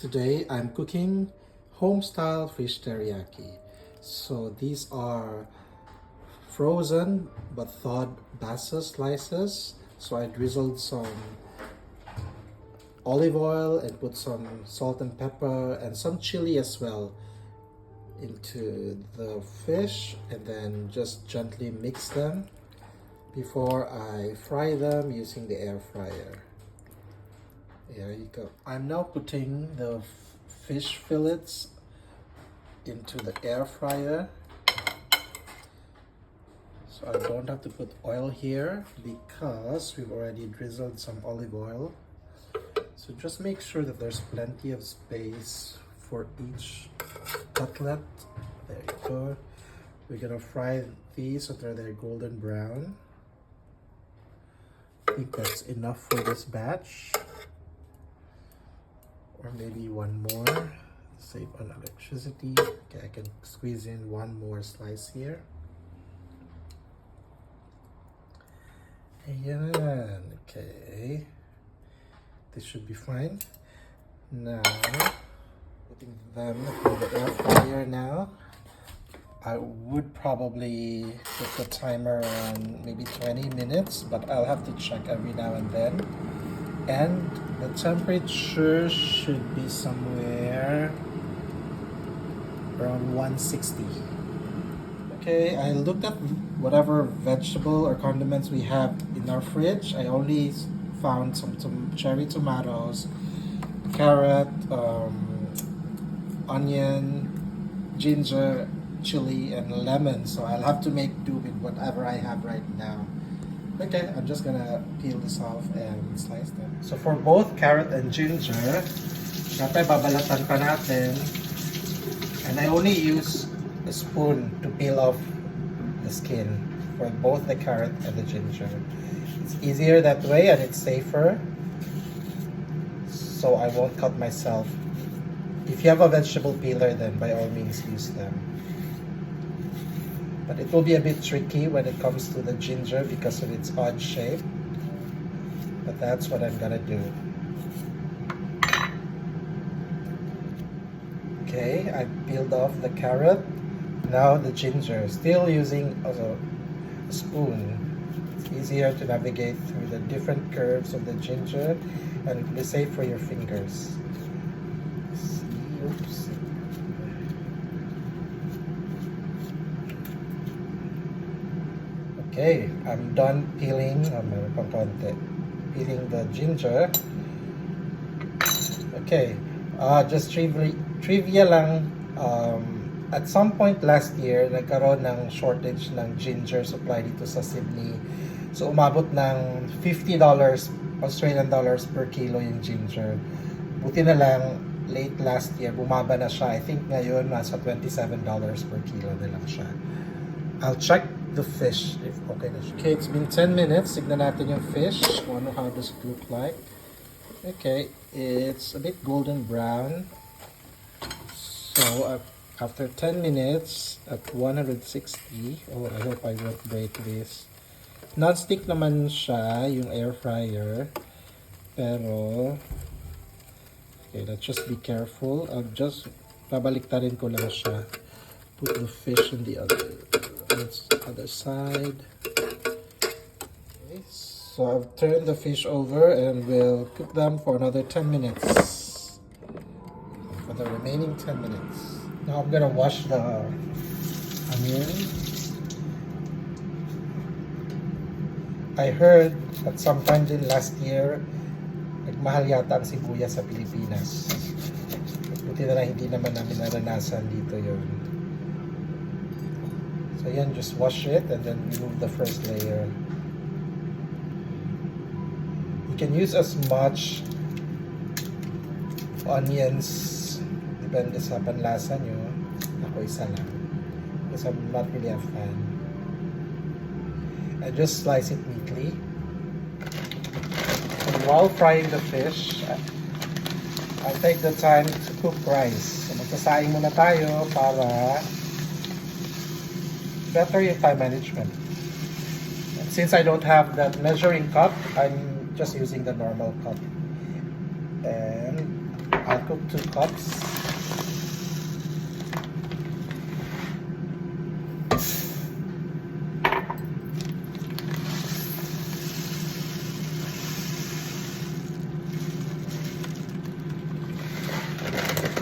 Today I'm cooking home-style fish teriyaki. So these are frozen but thawed bassa slices. So I drizzled some olive oil and put some salt and pepper and some chili as well into the fish, and then just gently mix them before I fry them using the air fryer. There you go. I'm now putting the fish fillets into the air fryer. So I don't have to put oil here because we've already drizzled some olive oil. So just make sure that there's plenty of space for each cutlet. There you go. We're gonna fry these until they're golden brown. I think that's enough for this batch. Or maybe one more. Save on electricity. Okay, I can squeeze in one more slice here. Ayan. Okay. This should be fine. Now, putting them in the air fryer now. I would probably put the timer on maybe 20 minutes, but I'll have to check every now and then. And the temperature should be somewhere around 160. Okay, I looked at whatever vegetable or condiments we have in our fridge. I only found some cherry tomatoes, carrot, onion, ginger, chili, and lemon. So I'll have to make do with whatever I have right now. Okay, I'm just gonna peel this off and slice them. So for both carrot and ginger, syempre babalatan pa natin. And I only use a spoon to peel off the skin for both the carrot and the ginger. It's easier that way and it's safer. So I won't cut myself. If you have a vegetable peeler, then by all means use them. But it will be a bit tricky when it comes to the ginger because of its odd shape. But that's what I'm gonna do. Okay, I peeled off the carrot. Now the ginger, still using also a spoon. It's easier to navigate through the different curves of the ginger, and it will be safe for your fingers. Oops. Okay, I'm done peeling. Peeling the ginger. Okay, just trivia lang. At some point last year, nagkaroon ng shortage ng ginger supply dito sa Sydney. So umabot ng $50 Australian dollars per kilo yung ginger. Buti na lang, late last year, bumaba na siya. I think ngayon, nasa $27 per kilo na lang siya. I'll check the fish if okay na siya. Okay, it's been 10 minutes. Tignan natin yung fish. How does it look like? Okay, it's a bit golden brown. So, after 10 minutes at 160, I hope I won't break this. Non-stick naman siya, yung air fryer. Pero, okay, let's just be careful. I'll just, babaliktarin ko lang siya. Put the fish on the other side. Okay, so I've turned the fish over and we'll cook them for another 10 minutes. For the remaining 10 minutes. Now I'm gonna wash the onion. I heard at some time din last year, nagmahal yata ang sibuyas sa Pilipinas. Buti na lang hindi naman namin naranasan dito yun. So yan, just wash it and then remove the first layer. You can use as much onions depende sa panlasa nyo. Ako isa lang because I'm not really a fan. I just slice it neatly. And while frying the fish, I take the time to cook rice. So magsasaing muna tayo para better yung time management. And since I don't have that measuring cup, I'm just using the normal cup. And I'll cook 2 cups.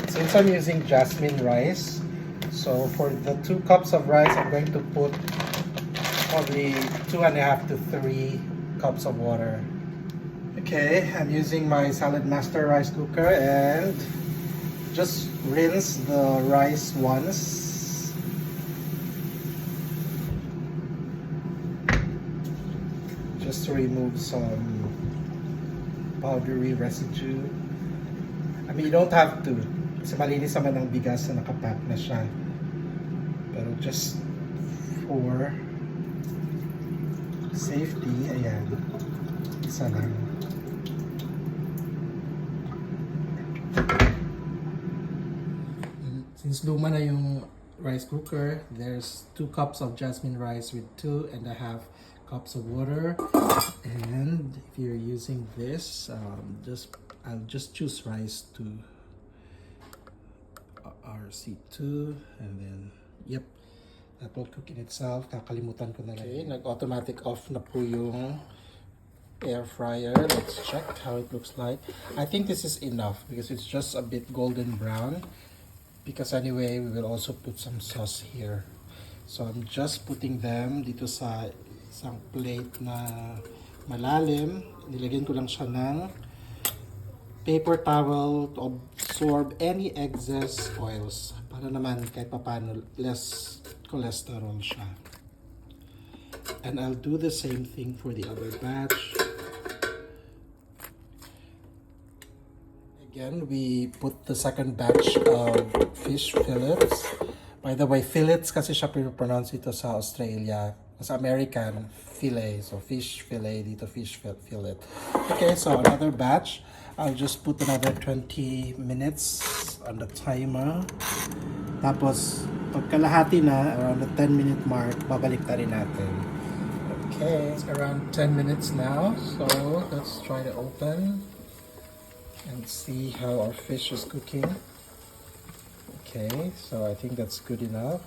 Since I'm using jasmine rice, so for the 2 cups of rice, I'm going to put probably 2.5 to 3 cups of water. Okay, I'm using my Salad Master rice cooker and just rinse the rice once. Just to remove some powdery residue. I mean, you don't have to. Kasi malinis naman ang bigas na nakapack na siya. Pero just for safety, ayan. Isa lang. Since luma na yung rice cooker, there's 2 cups of jasmine rice with 2.5 cups of water. And if you're using this, I'll just choose rice to RC2, and then yep, that will cook in itself. Kakalimutan ko na lang. Okay, nag-automatic off na po yung air fryer. Let's check how it looks like. I think this is enough because it's just a bit golden brown, because anyway we will also put some sauce here. So I'm just putting them dito sa isang plate na malalim. Nilagyan ko lang siya ng paper towel to absorb any excess oils para naman kahit papano less cholesterol siya. And I'll do the same thing for the other batch. Again, we put the second batch of fish fillets. By the way, fillets kasi siya pronounce ito sa Australia. Sa American, fillet. So fish fillet, dito fish fillet. Okay, so another batch. I'll just put another 20 minutes on the timer. Tapos, pagkalahati na, around the 10-minute mark, babalik na rin natin. Okay, it's around 10 minutes now. So, let's try to open and see how our fish is cooking. Okay, so I think that's good enough.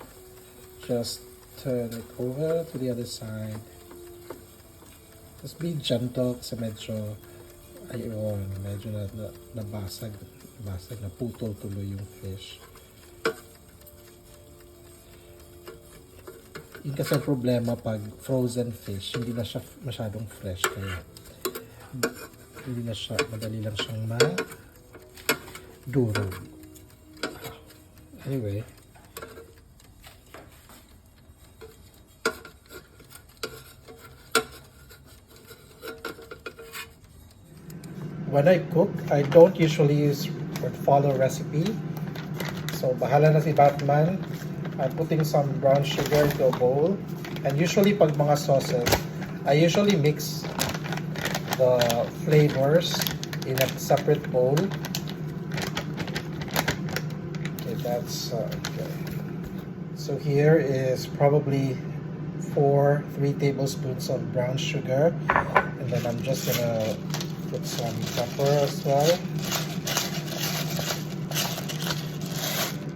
Just turn it over to the other side. Just be gentle kasi medyo nabasag, naputol tuloy yung fish. Yun kasi ang problema pag frozen fish, hindi na siya masyadong fresh, kaya hindi na siya, madali lang siyang durog. Anyway, when I cook, I don't usually use or follow recipe. So, bahala na si Batman. I'm putting some brown sugar into a bowl. And usually, pag mga sauces, I usually mix the flavors in a separate bowl. Okay, that's okay. So here is probably 3 tablespoons of brown sugar. And then I'm just gonna put some pepper as well,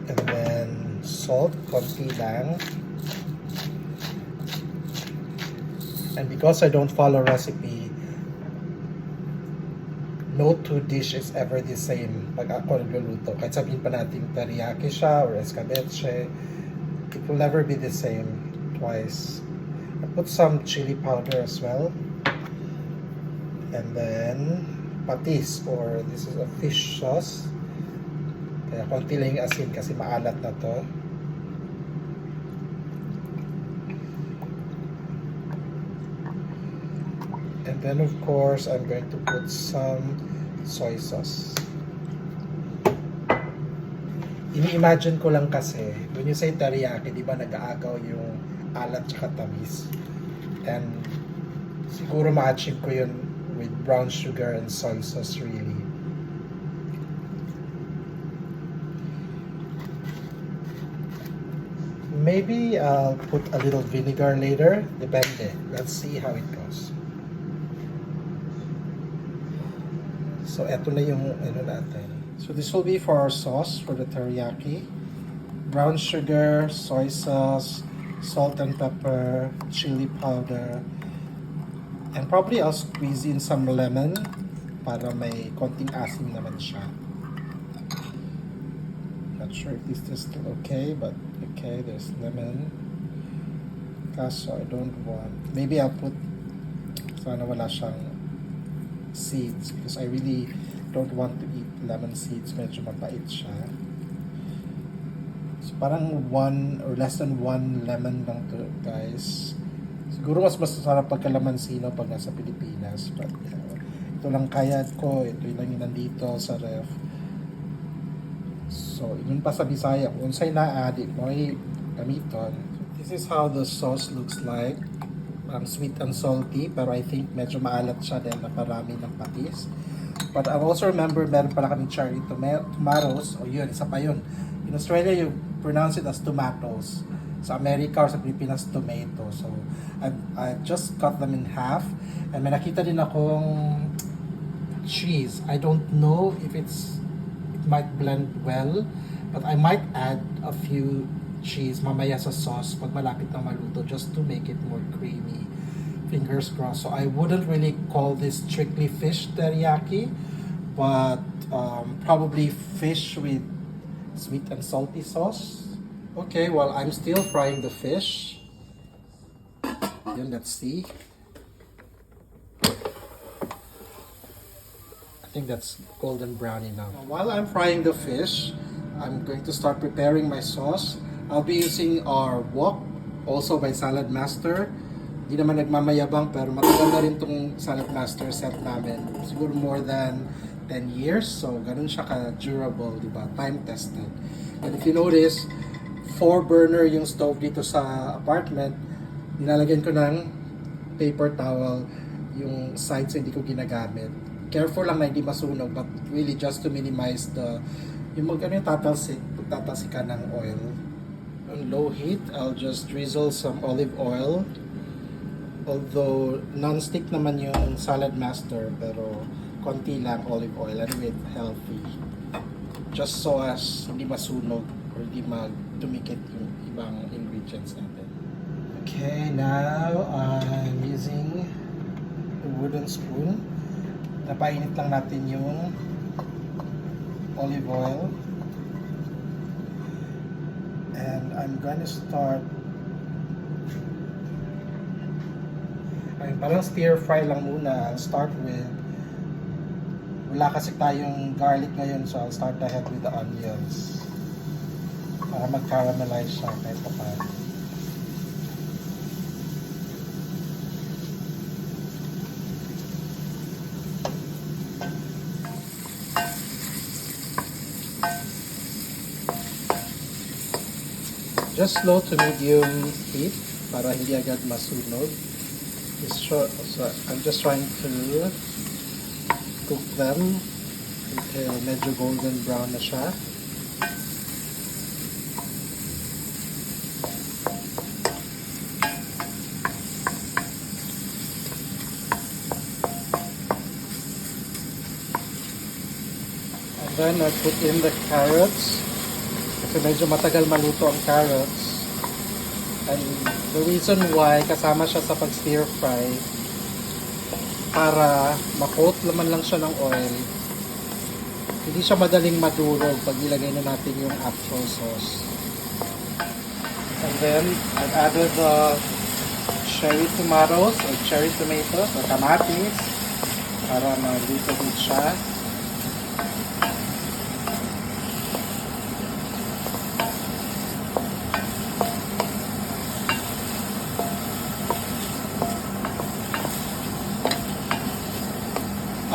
and then salt, konti lang. And because I don't follow recipe, no 2 dishes ever the same pag ako nagluluto. Kahit sabihin pa natin teriyaki siya or escabeche, it will never be the same twice. I put some chili powder as well. And then, patis, or this is a fish sauce. Kaya konti lang yung asin kasi maalat na to. And then of course, I'm going to put some soy sauce. Ini-imagine ko lang kasi, when you say teriyaki, di ba nag-aagaw yung alat tsaka tamis. And siguro ma-achieve ko yun with brown sugar and soy sauce really. Maybe I'll put a little vinegar later. Depende. Let's see how it goes. So, eto na yung ano natin. So this will be for our sauce for the teriyaki. Brown sugar, soy sauce, salt and pepper, chili powder, and probably I'll squeeze in some lemon para may konting asim naman siya. Not sure if this is still okay, but okay, there's lemon. Kaso I don't want, maybe I'll put, sana wala siyang seeds because I really don't want to eat lemon seeds, medyo mapait siya. So parang 1 or less than 1 lemon lang to, guys. Siguro mas masarap pagka lamansino pag nasa Pilipinas, but ito lang kaya ko, ito lang yung nandito sa ref. So yun pa sa Bisaya, kung unsay naa di mo gamiton. This is how the sauce looks like. Sweet and salty, pero I think medyo maalat siya dahil naparami ng patis. But I also remember meron pala kami cherry tomatoes, o yun, isa pa yun. In Australia, you pronounce it as tomatoes. Sa America or sa Pilipinas, tomato. So, I just cut them in half. And may nakita din akong cheese. I don't know if it might blend well, but I might add a few cheese mamaya sa sauce pag malapit na maluto just to make it more creamy. Fingers crossed. So I wouldn't really call this strictly fish teriyaki, but probably fish with sweet and salty sauce. Okay, well, I'm still frying the fish. Then let's see. I think that's golden brown enough. While I'm frying the fish, I'm going to start preparing my sauce. I'll be using our wok, also by Salad Master. Di naman nagmamayabang pero matagal na rin tong Salad Master set namin. Siguro more than 10 years. So, ganun siya ka-durable, di ba? Time-tested. And if you notice, 4-burner yung stove dito sa apartment. Nilalagyan ko ng paper towel yung sides hindi ko ginagamit. Careful lang na hindi masunog, but really just to minimize the yung magkano yung tatalsikan ng oil. On low heat, I'll just drizzle some olive oil. Although non-stick naman yung Salad Master, pero konti lang olive oil and with healthy. Just so as hindi masunog or hindi tumikit yung ibang ingredients natin. Okay, now I'm using a wooden spoon. Napainit lang natin yung olive oil. And I'm going to start, parang stir fry lang muna. I'll start with, wala kasi tayong garlic ngayon, so I'll start ahead with the onions para mag-caramelize siya kahit pa paano. Just slow to medium heat para hindi agad masunog. So I'm just trying to cook them until medyo golden brown na siya. And then I put in the carrots. Kasi medyo matagal maluto ang carrots. And the reason why kasama siya sa pag-stir fry para ma-coat naman lang siya ng oil. Hindi siya madaling madurog pag nilagay na natin yung actual sauce. And then I've added the cherry tomatoes or cherry tomatoes or kamatis para maluto din siya.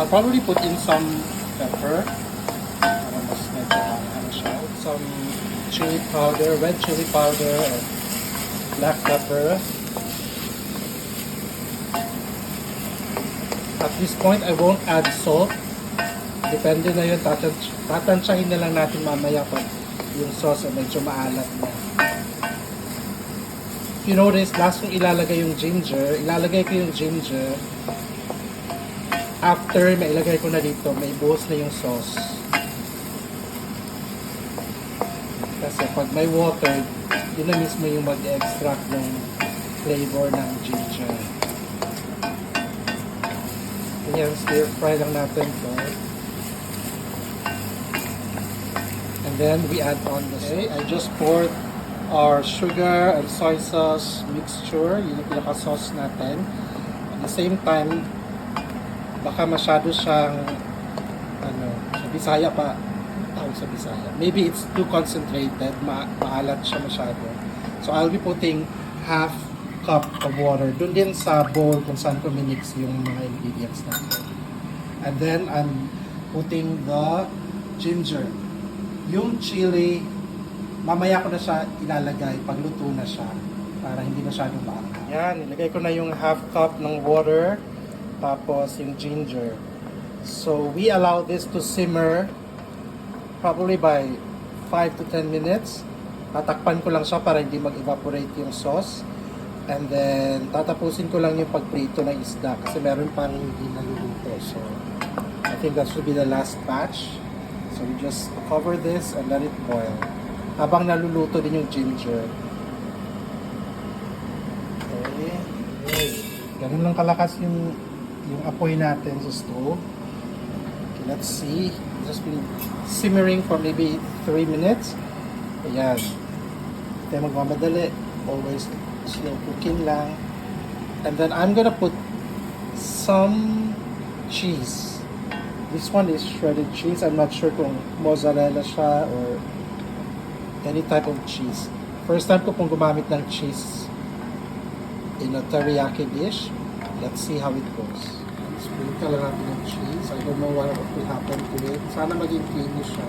I'll probably put in some pepper para mas medyo ano siya. Some chili powder, red chili powder and black pepper. At this point, I won't add salt. Depende na yun, tatansyahin na lang natin mamaya pag yung sauce ay medyo maalat na. If you notice, last kong ilalagay yung ginger, after mailagay ko na dito, may buhos na yung sauce. Kasi pag may water, yun na mismo yung mag-extract ng flavor ng ginger. Ayan, stir fry lang natin to. And then we add on the sauce. I just poured our sugar and soy sauce mixture, yung pinaka-sauce natin. At the same time, baka masyado siyang sa Bisaya pa tawag sa Bisaya. Maybe it's too concentrated, maalat siya masyado. So I'll be putting half cup of water dun din sa bowl kung saan ko minix yung mga ingredients natin. And then I'm putting the ginger. Yung chili, mamaya ko na siya ilalagay pag luto na siya para hindi masyadong maanghang. Yan, nilagay ko na yung half cup ng water tapos yung ginger. So we allow this to simmer probably by 5 to 10 minutes. Tatakpan ko lang siya para hindi mag-evaporate yung sauce. And then tatapusin ko lang yung pagprito ng isda kasi meron pang hindi naluluto. So I think that should be the last batch. So we just cover this and let it boil. Habang naluluto din yung ginger. Okay. Ganun lang kalakas yung apoy natin sa stove. Okay, let's see. It's just been simmering for maybe 3 minutes. Ayan. Hindi magmamadali. Always slow cooking lang. And then I'm gonna put some cheese. This one is shredded cheese. I'm not sure kung mozzarella siya or any type of cheese. First time ko pong gumamit ng cheese in a teriyaki dish. Let's see how it goes. Sprinkle lang natin ng cheese. I don't know what will happen to it. Sana maging creamy siya.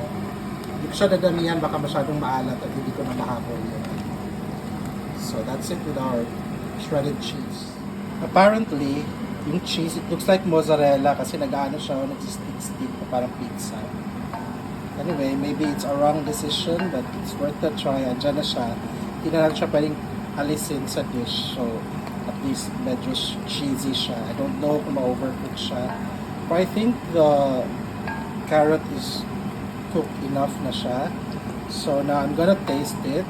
Hindi ko siya dadamihan, baka masyadong maalat at hindi ko na mahabol yun. So that's it with our shredded cheese. Apparently, yung cheese, it looks like mozzarella kasi nag-ano siya, nag-stick-stick parang pizza. Anyway, maybe it's a wrong decision but it's worth a try. Andyan na siya. Hindi na lang siya pwedeng alisin sa dish. So, at least medyo cheesy siya. I don't know kung ma-overcook siya. But I think the carrot is cooked enough na siya. So, now I'm gonna taste it.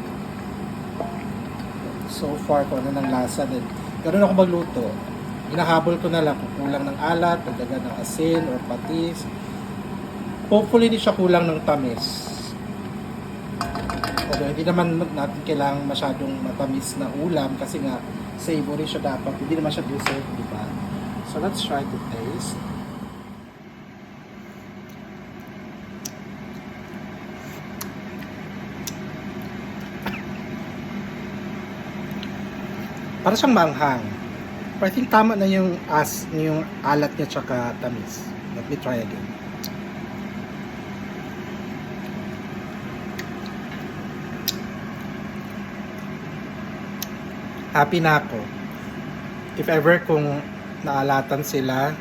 So far, kung ano ng lasa din. Ganun ako magluto. Hinahabol ko na lang kung kulang ng alat, pagdagan ng asin or patis. Hopefully hindi siya kulang ng tamis. Although hindi naman natin kailangan masyadong matamis na ulam kasi nga savory siya dapat. Hindi naman siya dessert, di ba? So let's try to taste. Para siyang manghang. But I think tama na yung alat niya tsaka tamis. Let me try again. Happy na ako. If ever kung naalatan sila,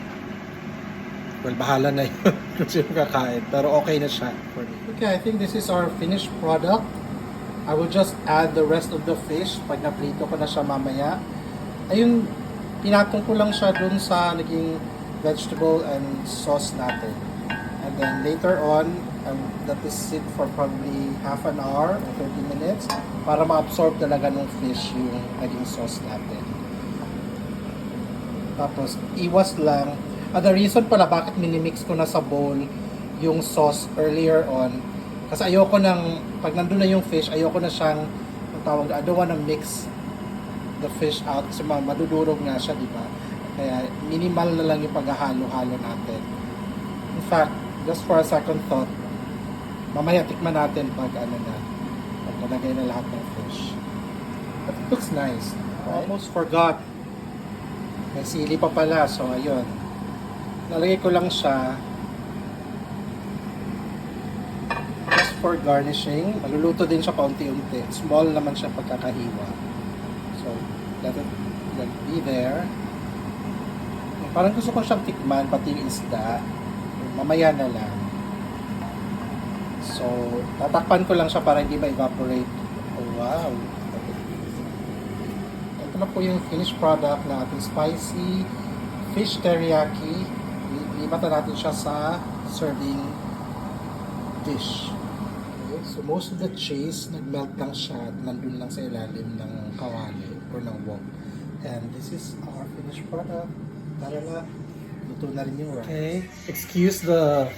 well, bahala na yun kung sino kakain. Pero okay na siya for me. Okay, I think this is our finished product. I will just add the rest of the fish pag naprito ko na siya mamaya. Ayun, pinatong ko lang siya dun sa naging vegetable and sauce natin. And then later on, let this sit for probably half an hour or 30 minutes para ma-absorb talaga ng fish yung naging sauce natin. Tapos, iwas lang. The reason pala bakit minimix ko na sa bowl yung sauce earlier on, kasi ayoko nang, pag nandun na yung fish, ayoko na siyang, I don't wanna mix the fish out kasi madudurog nga siya, di ba? Kaya minimal na lang yung paghahalo-halo natin. In fact, just for a second thought, mamaya tikman natin pag pag nalagay na lahat ng fish. But it looks nice. Right? Almost forgot. May sili pa pala, so ayun. Nalagay ko lang siya just for garnishing. Maluluto din siya paunti-unti. Small naman siya pagkakahiwa. So, let it be there. Parang gusto ko siyang tikman, pati yung isda. Mamaya na lang. So, tatakpan ko lang siya para hindi ma-evaporate. Oh, wow! Ito na po yung finished product na ating spicy fish teriyaki. Limatan natin siya sa serving dish. Okay, So most of the cheese, nag-melt lang siya at nandun lang sa ilalim ng kawali or ng wok. And this is our finished product. Tara na, luto na rin yung rice. Okay, excuse the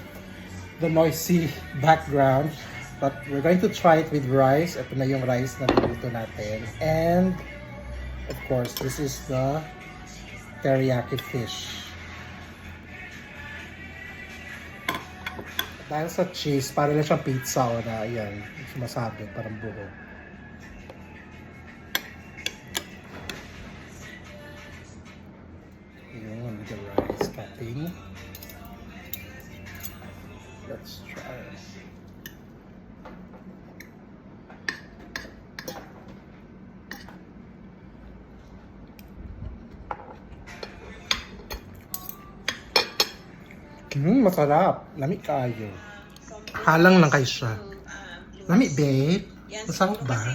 noisy background. But we're going to try it with rice. Ito na yung rice na niluto natin. And, of course, this is the teriyaki fish. Dahil sa cheese, parang lang siyang pizza o na, ayan, sumasabit, parang buo. Yun, with the rice cutting. Let's try it. Masarap. Lami kayo. Halang lang kayo siya. Lami, babe. Masarap ba?